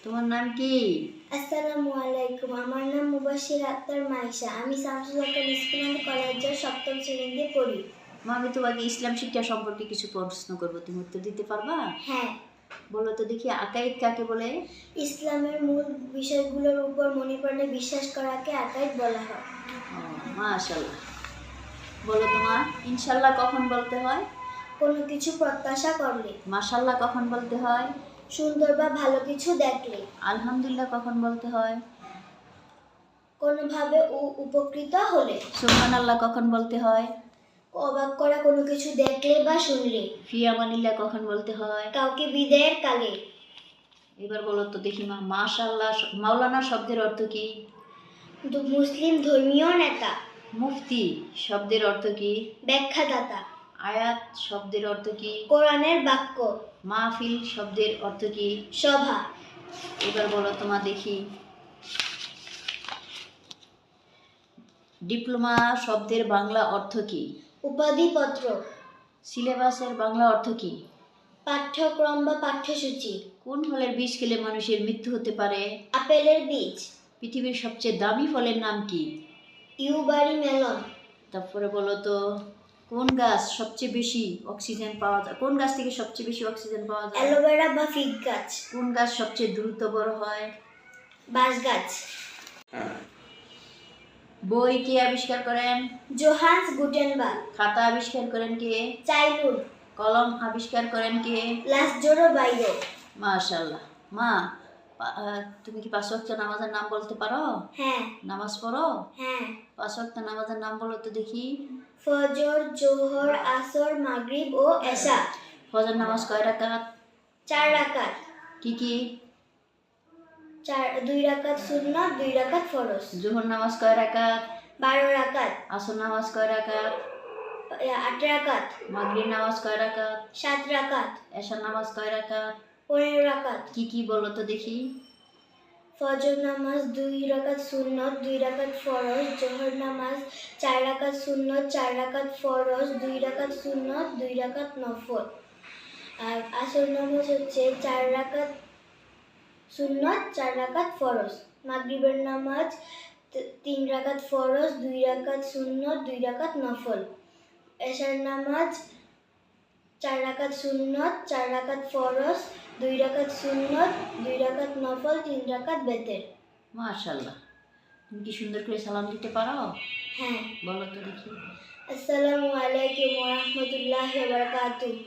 তোমার নাম কি? আসসালামু আলাইকুম। আমার নাম মুবাশশির আক্তার মাইশা। আমি শামসুল হক স্কুল অ্যান্ড কলেজের 7ম শ্রেণীতে পড়ি। মা, আমি তোমাকে ইসলাম শিক্ষা সম্পর্কে কিছু প্রশ্ন করবো, তুমি উত্তর দিতে পারবা? হ্যাঁ। বলো তো দেখি, আকাইদ কাকে বলে? ইসলামের মূল বিষয়গুলোর উপর মনে বিশ্বাস করাকে আকাইদ বলা হয়। মাশাআল্লাহ। বলো তোমার ইনশাআল্লাহ কখন বলতে হয়? কোনো কিছু প্রত্যাশা করলে। মাশাআল্লাহ কখন বলতে হয়? সুন্দর বা ভালো কিছু দেখলে। আলহামদুলিল্লাহ কখন বলতে হয়? কোনোভাবে উপকৃত হলে। সুবহানাল্লাহ কখন বলতে হয়? অবাক করা কোনো কিছু দেখলে বা শুনলে। ফি আমানিল্লাহ কখন বলতে হয়? কাউকে বিদায়ের কালে। এবার বলো তো দেখি মা, মাশাআল্লাহ মাওলানা শব্দের অর্থ কি? মুসলিম ধর্মীয় নেতা। মুফতি শব্দের অর্থ কি? ব্যাখ্যাদাতা। আয়াত শব্দের অর্থ কি? কোরআনের বাক্য। মাহফিল শব্দের অর্থ কি? সভা। এবার বলো তোমা দেখি, ডিপ্লোমা শব্দের বাংলা অর্থ কি? উপাধিপত্র। সিলেবাসের বাংলা অর্থ কি? পাঠ্যক্রম বা পাঠ্যসূচি। কোন ফলের বীজ খেলে মানুষের মৃত্যু হতে পারে? আপেলের বীজ। পৃথিবীর সবচেয়ে দামি ফলের নাম কি? Yubari melon. তারপরে বলো তো, কোন গাছ সবচেয়ে বেশি অক্সিজেন পাওয়া যায়? কোন গাছ থেকে সবচেয়ে বেশি অক্সিজেন পাওয়া যায়? অ্যালোভেরা বা ফিগ গাছ। কোন গাছ সবচেয়ে দ্রুত বড় হয়? বাঁশ গাছ। বই কে আবিষ্কার করেন? Johannes Gutenberg. খাতা আবিষ্কার করেন কে? চাইল্ডহুড। কলম আবিষ্কার করেন কে? লাসজোরো বাইরো। মাশাআল্লাহ। মা, তুমি কি 5 ওয়াক্ত নামাজের নাম বলতে পারো? হ্যাঁ। নামাজ পড়ো? হ্যাঁ। 5 ওয়াক্ত নামাজের নাম বলো তো দেখি। ফজর, জোহর, আসর, মাগরিব ও এশা। ফজর নামাজ কয় রাকাত? 4 রাকাত। কি কি? 2 রাকাত সুন্নাত, 2 রাকাত ফরজ। জোহর নামাজ কয় রাকাত? 12 রাকাত। আসর নামাজ কয় রাকাত? 8 রাকাত। মাগরিব নামাজ কয় রাকাত? 7 রাকাত। এশার নামাজ কয় রাকাত? 15 রাকাত। কি কি বলো তো দেখি। ফজর নামাজ 2 রাকাত সুন্নত, 2 রাকাত ফরজ। জোহর নামাজ 4 রাকাত সুন্নত, 4 রাকাত ফরজ, 2 রাকাত সুন্নত, 2 রাকাত নফল। আর আসর নামাজ হচ্ছে 4 রাকাত সুন্নত, 4 রাকাত ফরজ। মাগরিবের নামাজ 3 রাকাত ফরজ, 2 রাকাত সুন্নত, 2 রাকাত নফল। এশার নামাজ 4 রাকাত সুন্নত, 4 রাকাত ফরজ, 2 রাকাত সুন্নত, 2 রাকাত নফল, 3 রাকাত বেতের। মাশাআল্লাহ। তুমি কি সুন্দর করে সালাম দিতে পারো? হ্যাঁ। বলো তো দেখি। আসসালামু আলাইকুম ওয়া রাহমাতুল্লাহি ওয়া বারাকাতুহু।